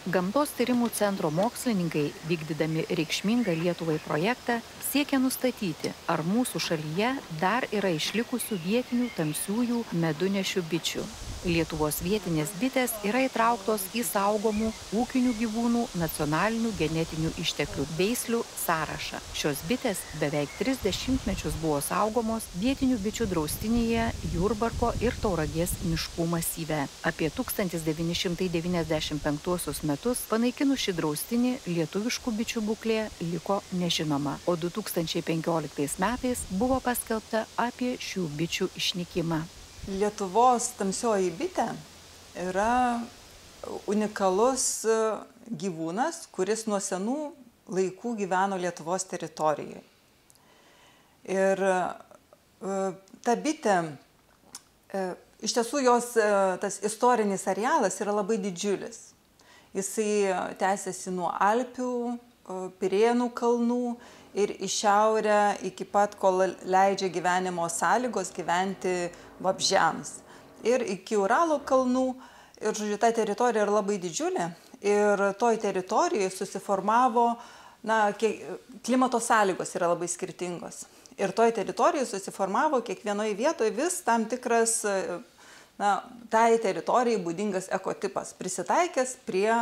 Gamtos tyrimų centro mokslininkai, vykdydami reikšmingą Lietuvai projektą, siekia nustatyti, ar mūsų šalyje dar yra išlikusių vietinių tamsiųjų medunešių bičių. Lietuvos vietinės bitės yra įtrauktos į saugomų ūkinių gyvūnų nacionalinių genetinių išteklių veislių sąrašą. Šios bitės beveik 30 mečius buvo saugomos vietinių bičių draustinyje Jurbarko ir Tauragės miškų masyve. Apie 1995 metus panaikinus šį draustinį lietuviškų bičių būklė liko nežinoma, o 2015 metais buvo paskelbta apie šių bičių išnykimą. Lietuvos tamsioji bitė yra unikalus gyvūnas, kuris nuo senų laikų gyveno Lietuvos teritorijoje. Ir ta bitė, iš tiesų jos tas istorinis arealas yra labai didžiulis. Jisai tęsiasi nuo Alpių, Pirėnų kalnų ir į šiaurę iki pat, kol leidžia gyvenimo sąlygos gyventi vabzdžiams. Ir iki Uralo kalnų, ir žodžiu, ta teritorija yra labai didžiulė. Ir toj teritorijoje susiformavo, klimato sąlygos yra labai skirtingos. Ir toj teritorijoje susiformavo kiekvienoje vietoje vis tam tikras, tai teritorijai būdingas ekotipas, prisitaikęs prie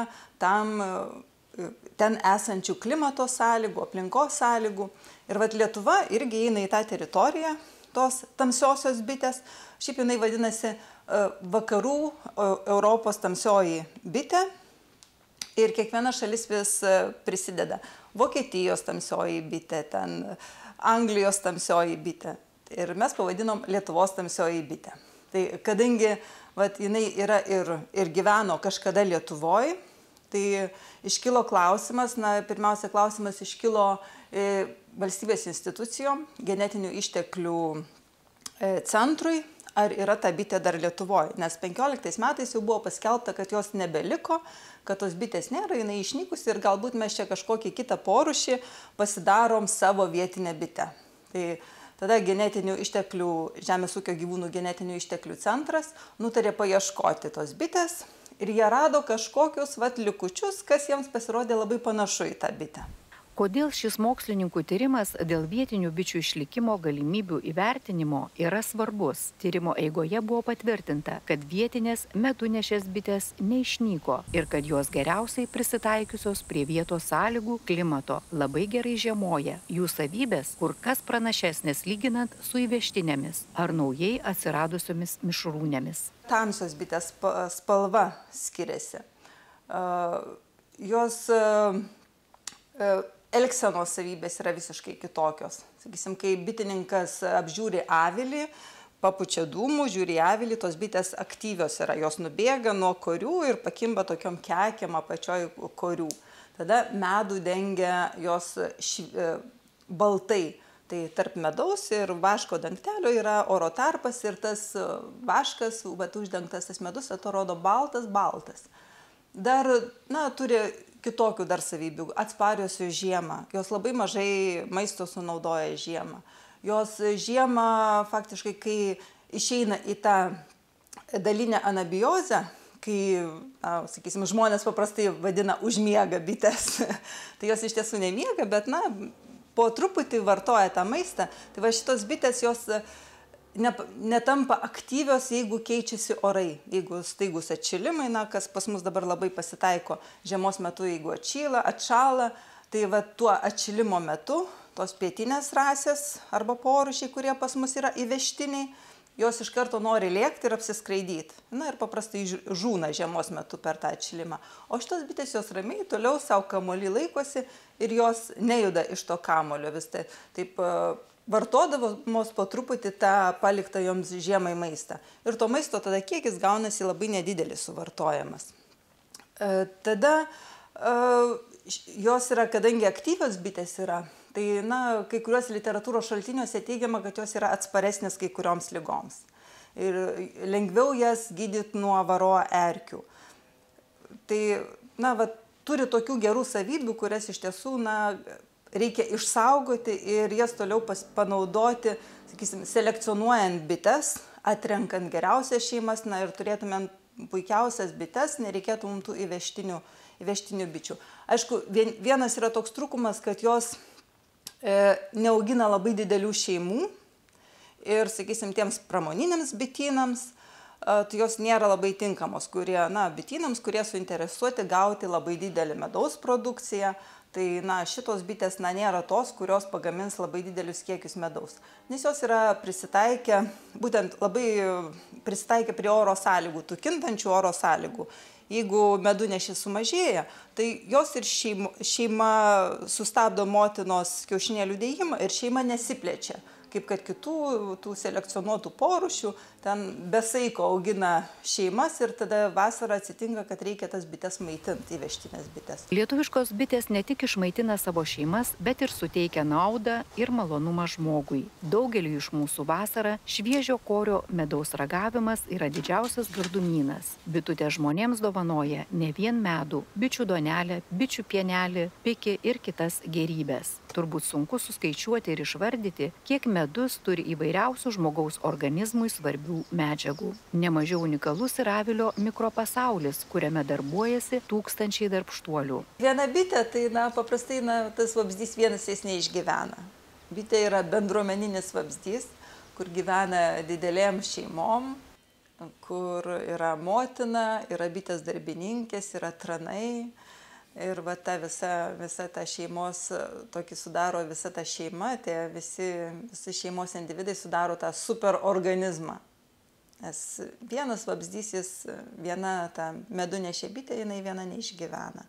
ten esančių klimato sąlygų, aplinkos sąlygų. Ir Lietuva irgi eina į tą teritoriją, tos tamsiosios bitės. Šiaip jinai vadinasi Vakarų Europos tamsioji bitė. Ir kiekviena šalis vis prisideda. Vokietijos tamsioji bitė, Anglijos tamsioji bitė. Ir mes pavadinom Lietuvos tamsioji bitė. Tai kadangi jinai yra ir gyveno kažkada Lietuvoje, tai iškilo klausimas, pirmiausia klausimas iškilo valstybės institucijom, genetinių išteklių centrui, ar yra ta bitė dar Lietuvoje. Nes 15 metais jau buvo paskelbta, kad jos nebeliko, kad tos bitės nėra, jinai išnykusi ir galbūt mes čia kažkokį kitą porūšį pasidarom savo vietinę bitę. Tai tada genetinių išteklių, Žemės ūkio gyvūnų genetinių išteklių centras nutarė paieškoti tos bitės. Ir jie rado kažkokius likučius, kas jiems pasirodė labai panašu į tą bitę. Kodėl šis mokslininkų tyrimas dėl vietinių bičių išlikimo galimybių įvertinimo yra svarbus? Tyrimo eigoje buvo patvirtinta, kad vietinės medunešės bitės neišnyko ir kad jos geriausiai prisitaikiusios prie vietos sąlygų klimato, labai gerai žiemoja. Jų savybės kur kas pranašesnės lyginant su įvežtinėmis ar naujai atsiradusiomis mišrūnėmis. Tamsios bitės spalva skiriasi. Jos elgsenos savybės yra visiškai kitokios. Sakysim, kai bitininkas apžiūri avilį, papučia dūmų, žiūri avilį, tos bitės aktyvios yra. Jos nubėga nuo korių ir pakimba tokiom kekėm apačioj korių. Tada medų dengia jos baltai. Tai tarp medaus ir vaško dangtelio yra oro tarpas ir tas vaškas, uždengtas tas medus, atrodo baltas. Dar, turi kitokių dar savybių, atsparios jų žiemą. Jos labai mažai maisto sunaudoja žiemą. Jos žiemą faktiškai, kai išeina į tą dalinę anabiozę, kai, sakysim, žmonės paprastai vadina užmiega bites, tai jos iš tiesų nemiega, bet, po truputį vartoja tą maistą. Tai šitos bitės jos netampa aktyvios, jeigu keičiasi orai. Jeigu staigus atšilimai, kas pas mus dabar labai pasitaiko žiemos metu, jeigu atšąla, tai tuo atšilimo metu tos pietinės rasės arba porūšiai, kurie pas mus yra įvežtiniai, jos iš karto nori lėkti ir apsiskraidyti. Ir paprastai žūna žiemos metu per tą atšilimą. O šitos bitės jos ramiai toliau savo kamuolį laikosi ir jos nejuda iš to kamulio. Vis taip vartodamos po truputį tą paliktą joms žiemai maistą. Ir to maisto tada kiekis gaunasi labai nedidelis suvartojamas. Tada jos yra, kadangi aktyvios bitės yra, tai kai kuriuos literatūros šaltiniuose teigiama, kad jos yra atsparesnės kai kurioms ligoms. Ir lengviau jas gydyti nuo varo erkių. Tai, turi tokių gerų savybių, kurias iš tiesų, reikia išsaugoti ir jas toliau panaudoti, sakysim, selekcionuojant bites, atrenkant geriausias šeimas, ir turėtumėm puikiausias bites, nereikėtų mums tų įvežtinių bičių. Aišku, vienas yra toks trūkumas, kad jos neaugina labai didelių šeimų ir, sakysim, tiems pramoniniams bitynams, tai jos nėra labai tinkamos, bitynams, kurie suinteresuoti gauti labai didelį medaus produkciją. Tai, šitos bitės, nėra tos, kurios pagamins labai didelius kiekius medaus. Nes jos yra būtent labai prisitaikę prie oro sąlygų, tų kintančių oro sąlygų. Jeigu medunešis sumažėja, tai jos ir šeima sustabdo motinos kiaušinėlių dėjimą ir šeima nesiplečia. Kaip kad kitų tų selekcionuotų porūšių, ten be saiko augina šeimas ir tada vasarą atsitinka, kad reikia tas bites maitinti, įvežtinės bites. Lietuviškos bitės ne tik išmaitina savo šeimas, bet ir suteikia naudą ir malonumą žmogui. Daugeliui iš mūsų vasarą šviežio korio medaus ragavimas yra didžiausias gardumynas. Bitutė žmonėms dovanoja ne vien medų, bičių duonelę, bičių pienelį, pikį ir kitas gėrybės. Turbūt sunku suskaičiuoti ir išvardyti, kiek medus turi įvairiausių žmogaus organizmui svarbių medžiagų. Nemažiau unikalus ir avilio mikropasaulis, kuriame darbuojasi tūkstančiai darbštuolių. Viena bitė, tai paprastai tas vabzdys vienas jis neišgyvena. Bitė yra bendruomeninis vabzdys, kur gyvena didelėm šeimom, kur yra motina, yra bitės darbininkės, yra tranai. Ir ta visa ta šeimos, tokį sudaro visa ta šeima, tie visi šeimos individai sudaro tą superorganizmą. Nes vienas vabzdys, viena ta medunešė bitė, jinai viena neišgyvena.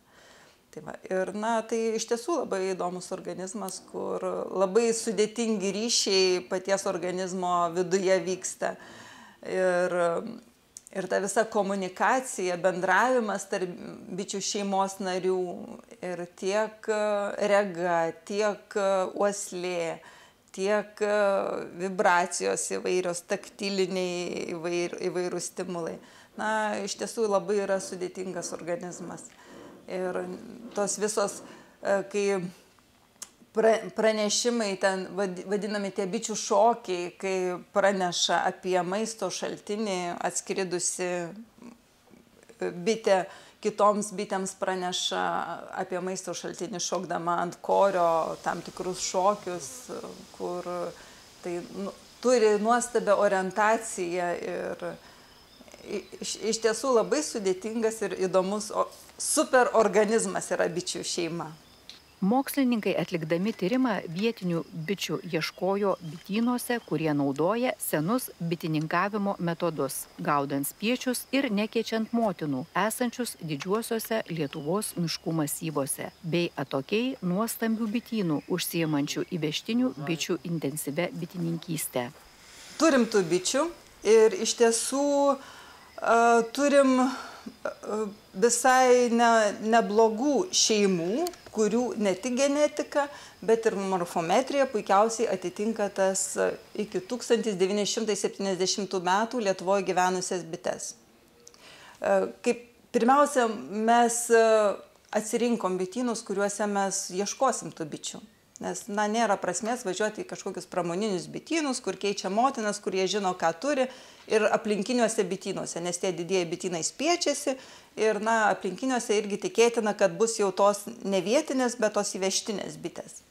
Tai iš tiesų labai įdomus organizmas, kur labai sudėtingi ryšiai paties organizmo viduje vyksta. Ir ta visa komunikacija, bendravimas tarp bičių šeimos narių ir tiek rega, tiek uoslė, tiek vibracijos įvairios, taktiliniai įvairūs stimulai. Iš tiesų labai yra sudėtingas organizmas. Ir tos visos, kai pranešimai, ten vadinami tie bičių šokiai, kai praneša apie maisto šaltinį atskridusi bitė, kitoms bitėms praneša apie maisto šaltinį šokdama ant korio tam tikrus šokius, kur tai turi nuostabią orientaciją ir iš tiesų labai sudėtingas ir įdomus superorganizmas yra bičių šeima. Mokslininkai atlikdami tyrimą vietinių bičių ieškojo bitynuose, kurie naudoja senus bitininkavimo metodus, gaudant spiečius ir nekeičiant motinų, esančius didžiuosiuose Lietuvos miškų masyvuose, bei atokiai nuo stambių bitynų, užsiimančių įvežtinių bičių intensyvia bitininkystė. Turim tų bičių ir iš tiesų turim visai neblogų šeimų, kurių ne tik genetika, bet ir morfometrija puikiausiai atitinka tas iki 1970 metų Lietuvoje gyvenusias bites. Pirmiausia, mes atsirinkom bitynus, kuriuose mes ieškosim tų bičių. Nes nėra prasmės važiuoti į kažkokius pramoninius bitynus, kur keičia motinas, kur jie žino, ką turi, ir aplinkiniuose bitynuose, nes tie didieji bitynai spiečiasi ir aplinkiniuose irgi tikėtina, kad bus jau tos ne vietinės, bet tos įvežtinės bitės.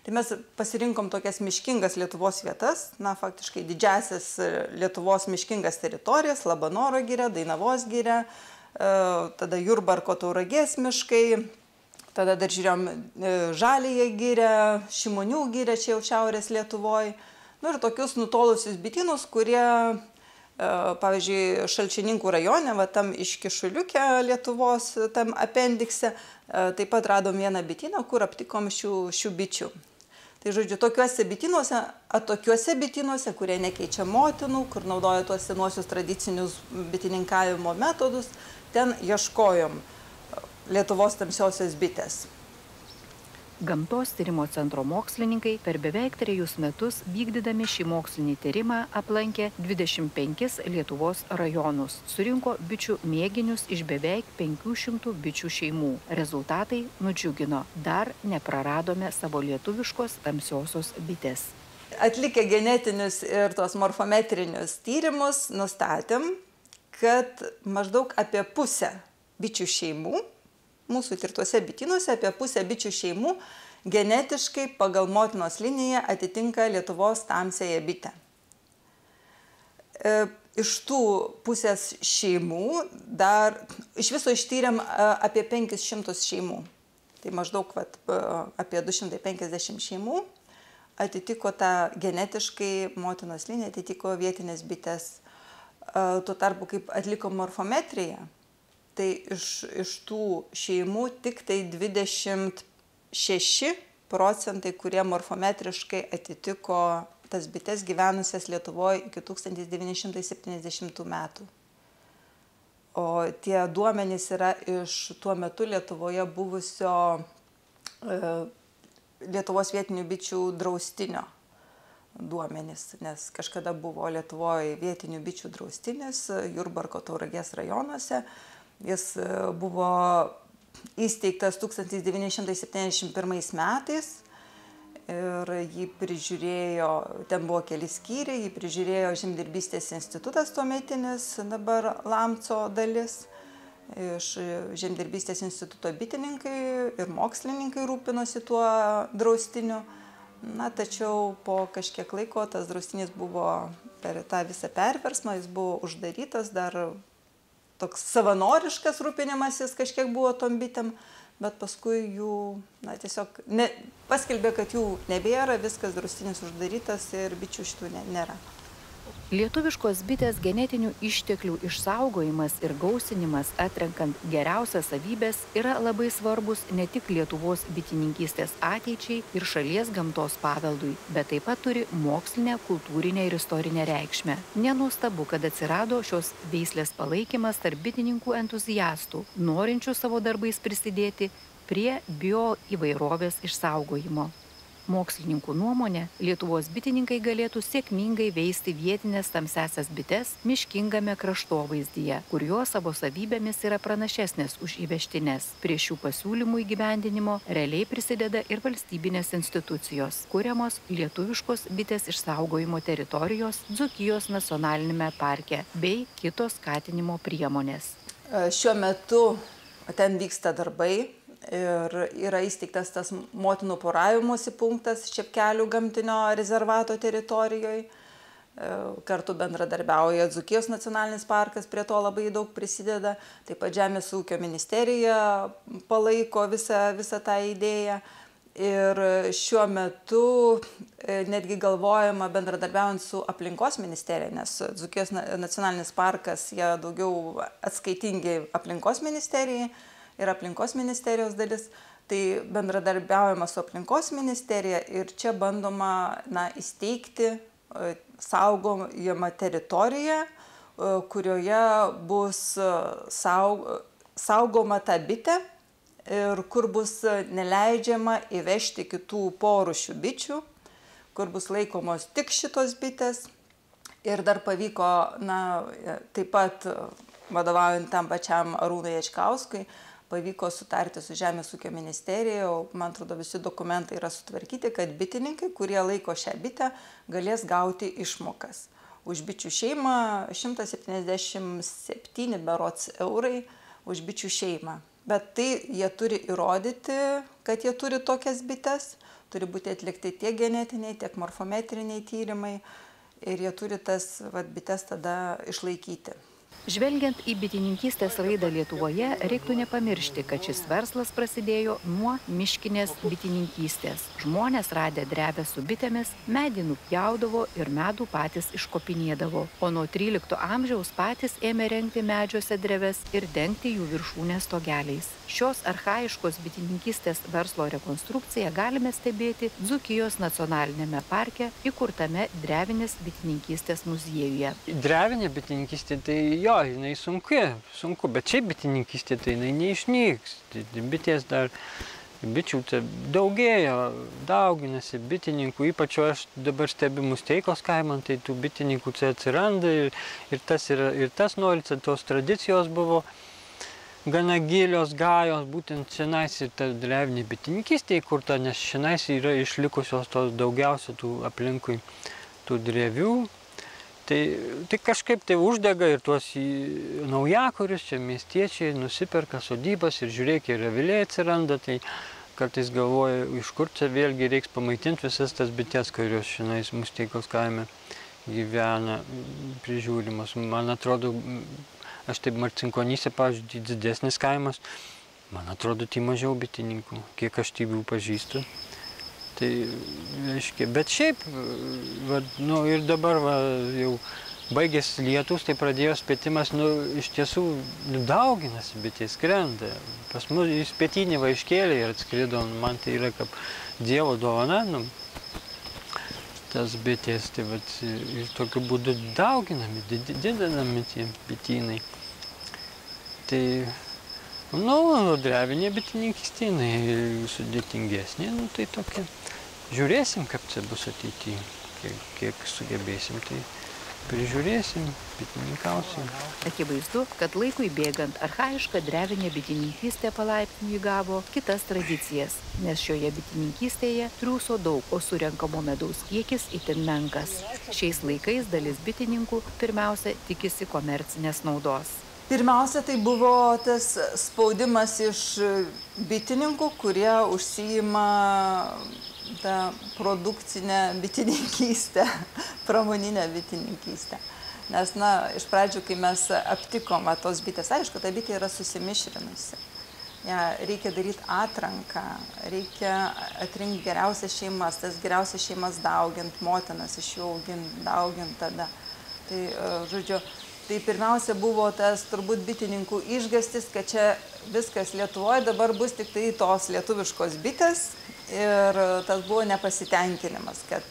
Tai mes pasirinkom tokias miškingas Lietuvos vietas, faktiškai didžiasias Lietuvos miškingas teritorijas, Labanoro giria, Dainavos giria, tada Jurbarko Tauragės miškai. Tada dar žiūrėjom Žaliąją girią, Šimonių girią, čia jau šiaurės Lietuvoje. Ir tokius nutolusius bitynus, kurie, pavyzdžiui, Šalčininkų rajone, tam Iškišuliuke Lietuvos, tam apendikse, taip pat radom vieną bityną, kur aptikom šių bičių. Tai žodžiu, tokiuose bitynuose, kurie nekeičia motinų, kur naudoja tuos senuosius tradicinius bitininkavimo metodus, ten ieškojom Lietuvos tamsiosios bitės. Gamtos tyrimo centro mokslininkai per beveik 3 metus vykdydami šį mokslinį tyrimą aplankė 25 Lietuvos rajonus. Surinko bičių mėginius iš beveik 500 bičių šeimų. Rezultatai nudžiugino. Dar nepraradome savo lietuviškos tamsiosios bitės. Atlikę genetinius ir tos morfometrinius tyrimus, nustatėm, kad maždaug apie pusę bičių šeimų, mūsų tirtuose bitynuose apie pusę bičių šeimų genetiškai pagal motinos liniją atitinka Lietuvos tamsiąją bitę. Iš tų pusės šeimų dar iš viso ištyrėm apie 500 šeimų. Tai maždaug apie 250 šeimų atitiko tą genetiškai motinos liniją, atitiko vietinės bitės. Tuo tarpu, kaip atliko morfometriją, tai iš tų šeimų tik tai 26 procentai, kurie morfometriškai atitiko tas bites gyvenusias Lietuvoje iki 1970 metų. O tie duomenys yra iš tuo metu Lietuvoje buvusio Lietuvos vietinių bičių draustinio duomenys, nes kažkada buvo Lietuvoje vietinių bičių draustinis Jurbarko Tauragės rajonuose. Jis buvo įsteigtas 1971 metais ir jį prižiūrėjo, ten buvo keli skyriai, jį prižiūrėjo Žemdirbystės institutas tuometinis, dabar Lamco dalis. Iš Žemdirbystės instituto bitininkai ir mokslininkai rūpinosi tuo draustiniu. Tačiau po kažkiek laiko tas draustinis buvo per tą visą perversmą, jis buvo uždarytas, dar toks savanoriškas rūpinimasis kažkiek buvo tom bitėm, bet paskui jų tiesiog paskelbė, kad jų nebėra, viskas draustinis uždarytas ir bičių šitų nėra. Lietuviškos bitės genetinių išteklių išsaugojimas ir gausinimas, atrenkant geriausias savybės, yra labai svarbus ne tik Lietuvos bitininkystės ateičiai ir šalies gamtos paveldui, bet taip pat turi mokslinę, kultūrinę ir istorinę reikšmę. Nenuostabu, kad atsirado šios veislės palaikymas tarp bitininkų entuziastų, norinčių savo darbais prisidėti prie bioįvairovės išsaugojimo. Mokslininkų nuomonė, Lietuvos bitininkai galėtų sėkmingai veisti vietinės tamsiasias bites miškingame kraštovaizdyje, kur jos savo savybėmis yra pranašesnės už įvežtines. Prie šių pasiūlymų įgyvendinimo realiai prisideda ir valstybinės institucijos, kuriamos lietuviškos bitės išsaugojimo teritorijos Dzūkijos nacionalinėme parke bei kitos skatinimo priemonės. Šiuo metu ten vyksta darbai. Ir yra įsteigtas tas motinų poravimosi punktas Čepkelių gamtinio rezervato teritorijoje. Kartu bendradarbiauja Dzūkijos nacionalinis parkas, prie to labai daug prisideda. Taip pat Žemės ūkio ministerija palaiko visą tą idėją. Ir šiuo metu netgi galvojama bendradarbiaujant su aplinkos ministerija, nes Dzūkijos nacionalinis parkas, jie daugiau atskaitingi aplinkos ministerijai. Ir aplinkos ministerijos dalis, tai bendradarbiaujama su aplinkos ministerija ir čia bandoma įsteigti saugojamą teritoriją, kurioje bus saugoma ta bitė ir kur bus neleidžiama įvežti kitų porūšių bičių, kur bus laikomos tik šitos bitės. Ir dar pavyko, taip pat vadovaujant tam pačiam Arūnui Jačkauskui, pavyko sutarti su Žemės ūkio ministerija, man atrodo visi dokumentai yra sutvarkyti, kad bitininkai, kurie laiko šią bitę, galės gauti išmokas. Už bičių šeimą 177 berods eurai už bičių šeimą. Bet tai jie turi įrodyti, kad jie turi tokias bites, turi būti atlikti tiek genetiniai, tiek morfometriniai tyrimai ir jie turi tas bites tada išlaikyti. Žvelgiant į bitininkystės raidą Lietuvoje, reiktų nepamiršti, kad šis verslas prasidėjo nuo miškinės bitininkystės. Žmonės radę drevę su bitėmis, medį nupjaudavo ir medų patys iškopinėdavo. O nuo 13 amžiaus patys ėmė rengti medžiuose dreves ir dengti jų viršūnę stogeliais. Šios archaiškos bitininkystės verslo rekonstrukciją galime stebėti Dzūkijos nacionalinėme parke įkurtame drevinės bitininkystės muziejuje. Drevinė bitininkystė, tai jo, jinai sunku, bet šiaip bitininkystė tai jinai neišnyks. Bitės dar, bičių daugėjo, dauginasi bitininkų, ypač aš dabar stebiu Musteikos kaimą, tai tų bitininkų čia atsiranda ir tas nori, tos tradicijos buvo gana gilios, gajos, būtent šiandien ir ta drevinė bitininkystė įkurta, nes šiandien yra išlikusios tos daugiausia tų aplinkui tų drevių. Tai kažkaip tai uždega ir tuos naujakurius, čia miestiečiai nusiperka sodybas ir žiūrėk, ir aviliai atsiranda, tai kartais galvoju, iš kur čia vėlgi reiks pamaitinti visas tas bites, kurios šiandien Musteikos kaime gyvena, prižiūrimas. Man atrodo, aš taip Marcinkonyse, pavyzdžiui, didesnis kaimas, man atrodo, tai mažiau bitininkų, kiek aš jų pažįstu. Tai, reiškia, bet šiaip, ir dabar jau baigęs lietus, tai pradėjo spėtimas, iš tiesų dauginasi bitės, skrenda. Pas mus į spėtinį iškėlė ir atskrido, man tai yra kaip Dievo dovana, tas bitės, tai ir tokiu būdu dauginami, didinami tie bitynai. Tai, drevinė bitininkystė, sudėtingesnė, tai tokia. Žiūrėsim, kaip čia bus ateityje, kiek sugebėsim, tai prižiūrėsim, bitininkausim. Akivaizdu, kad laikui bėgant archaiška drevinė bitininkystė palaipsniui įgavo kitas tradicijas, nes šioje bitininkystėje triūso daug, o surenkamo medaus kiekis itin menkas. Šiais laikais dalis bitininkų pirmiausia tikisi komercinės naudos. Pirmiausia, tai buvo tas spaudimas iš bitininkų, kurie užsiima tą produkcinę bitininkystę, pramoninę bitininkystę. Nes, iš pradžių, kai mes aptikom tos bitės, aišku, ta bitė yra susimišrinusi. Ja, reikia daryti atranką, reikia atrinkti geriausias šeimas, tas geriausias šeimas daugint, motinas iš jų daugint tada. Tai, žodžiu, tai pirmiausia buvo tas turbūt bitininkų išgąstis, kad čia viskas Lietuvoje dabar bus tik tai tos lietuviškos bitės ir tas buvo nepasitenkinimas, kad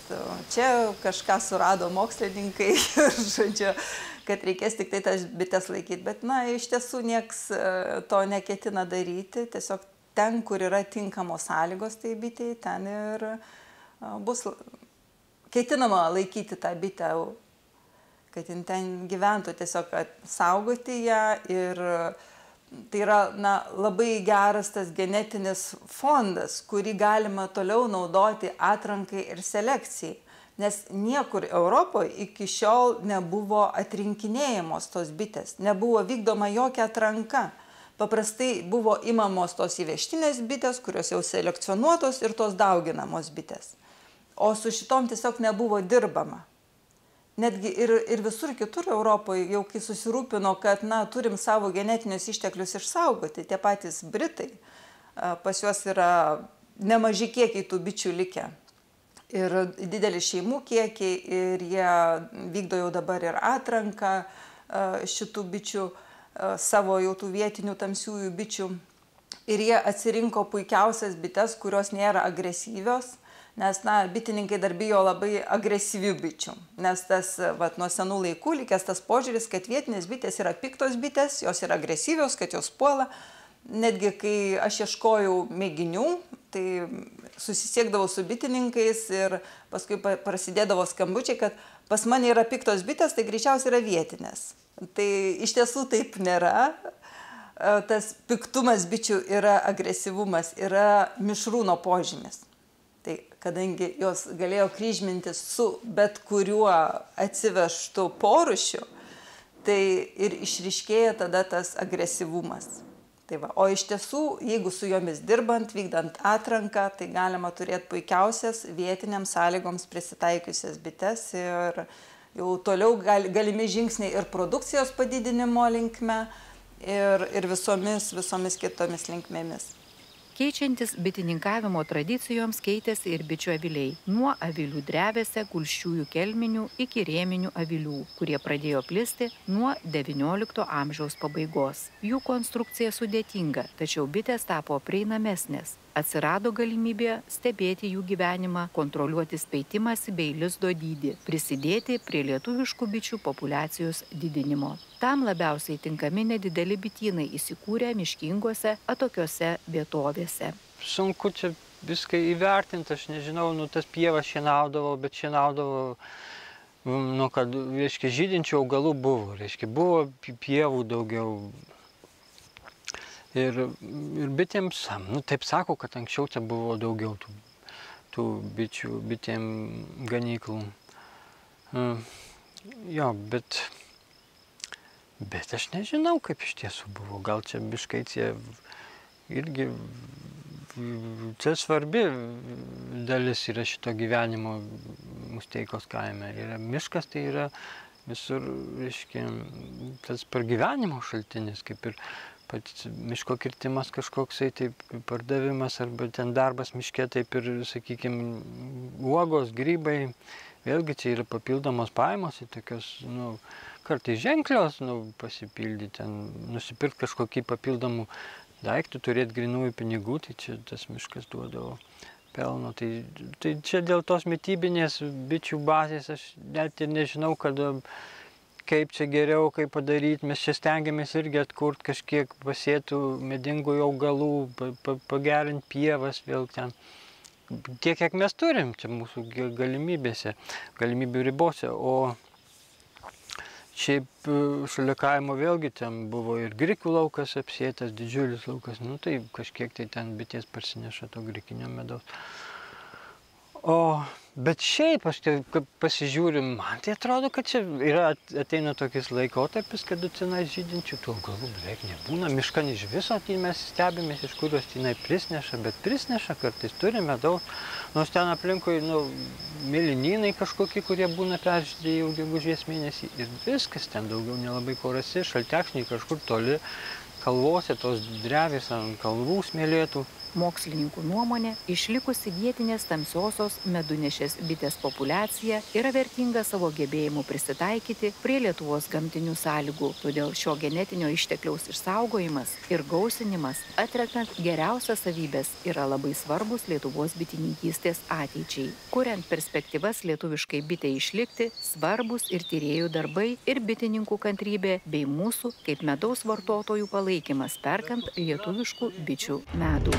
čia kažką surado mokslininkai ir, žodžiu, kad reikės tik tai tas bitės laikyti. Bet, iš tiesų nieks to neketina daryti, tiesiog ten, kur yra tinkamos sąlygos tai bitėjai, ten ir bus ketinama laikyti tą bitę, kad ten gyventų, tiesiog saugoti ją ir tai yra labai geras tas genetinis fondas, kurį galima toliau naudoti atrankai ir selekcijai, nes niekur Europoje iki šiol nebuvo atrinkinėjamos tos bitės, nebuvo vykdoma jokia atranka. Paprastai buvo imamos tos įvežtinės bitės, kurios jau selekcionuotos ir tos dauginamos bitės. O su šitom tiesiog nebuvo dirbama. Netgi ir visur kitur Europoje jau kai susirūpino, kad turim savo genetinius išteklius išsaugoti, tie patys Britai, pas juos yra nemaži kiekiai tų bičių likę. Ir dideli šeimų kiekiai ir jie vykdo jau dabar ir atranką šitų bičių, savo jau tų vietinių tamsiųjų bičių. Ir jie atsirinko puikiausias bites, kurios nėra agresyvios. Nes, bitininkai dar bijo labai agresyvių bičių, nes tas, nuo senų laikų likęs tas požiūris, kad vietinės bitės yra piktos bitės, jos yra agresyvios, kad jos puola. Netgi kai aš ieškojau mėginių, tai susisiekdavau su bitininkais ir paskui prasidėdavo skambučiai, kad pas mane yra piktos bitės, tai greičiausiai yra vietinės. Tai iš tiesų taip nėra. Tas piktumas bičių yra agresyvumas, yra mišrūno požymis. Tai kadangi jos galėjo kryžmintis su bet kuriuo atsivežtu porūšiu, tai ir išryškėja tada tas agresyvumas. Tai o iš tiesų, jeigu su jomis dirbant, vykdant atranką, tai galima turėti puikiausias vietiniams sąlygoms prisitaikiusias bites ir jau toliau galimi žingsniai ir produkcijos padidinimo linkme ir visomis kitomis linkmėmis. Keičiantis bitininkavimo tradicijoms keitėsi ir bičių aviliai. Nuo avilių drevėse, gulsčiųjų kelminių iki rėminių avilių, kurie pradėjo plisti nuo XIX amžiaus pabaigos. Jų konstrukcija sudėtinga, tačiau bitės tapo prieinamesnės. Atsirado galimybė stebėti jų gyvenimą, kontroliuoti speitimąsi bei lizdo dydį, prisidėti prie lietuviškų bičių populiacijos didinimo. Tam labiausiai tinkami nedideli bitynai įsikūrę miškingose atokiose vietovėse. Sunku čia viską įvertinti, aš nežinau, tas pievas šienaudavo, bet šienaudavo, kad, žydinčių augalų buvo, buvo pievų daugiau. Ir bitėms, taip sako, kad anksčiau čia buvo daugiau tų bitėm ganyklų. Jo, bet aš nežinau, kaip iš tiesų buvo. Gal čia biškai tie irgi, čia svarbi dalis yra šito gyvenimo Musteikos kaime. Yra miškas, tai yra visur, reiškia, tas pragyvenimo šaltinis, kaip ir pats miško kirtimas kažkoksai, taip pardavimas arba ten darbas miške, taip ir, sakykime, uogos, grybai. Vėlgi čia yra papildomos pajamos, tokios, kartais ženklios, pasipildyti, nusipirkti kažkokį papildomų daiktų, turėti grinųjų pinigų, tai čia tas miškas duodavo pelno. Tai čia dėl tos mitybinės bičių bazės aš net ir nežinau, kaip čia geriau, kaip padaryti. Mes čia stengiamės irgi atkurti kažkiek pasėtų medingųjų augalų, pagerinti pievas vėl ten. Tiek, kiek mes turim čia mūsų galimybių ribose, o šiaip šalia kaimo vėlgi ten buvo ir grikių laukas apsėtas, didžiulis laukas, tai kažkiek tai ten bitės parsineša to grikinio medaus. Bet šiaip aš pasižiūriu, man tai atrodo, kad čia ateina tokis laikotarpis, kada tenai žydinčių tų augalų beveik nebūna. Miškan iš viso, tai mes stebimės, iš kurios tenai prisneša, bet prisneša kartais turime daug. Nors ten aplinkui, mėlynynai kažkokie, kurie būna peržydė jau gegužės mėnesį. Ir viskas ten daugiau nelabai ko rasi, šaltekšniai kažkur toli, kalvose tos drevės ant kalvų smėlėtų. Mokslininkų nuomonė, išlikusi vietinės tamsiosios medunešės bitės populiacija yra vertinga savo gebėjimu prisitaikyti prie Lietuvos gamtinių sąlygų. Todėl šio genetinio ištekliaus išsaugojimas ir gausinimas, atrenkant geriausias savybės, yra labai svarbus Lietuvos bitininkystės ateičiai. Kuriant perspektyvas lietuviškai bitei išlikti, svarbus ir tyrėjų darbai, ir bitininkų kantrybė, bei mūsų kaip medaus vartotojų palaikymas perkant lietuviškų bičių medų.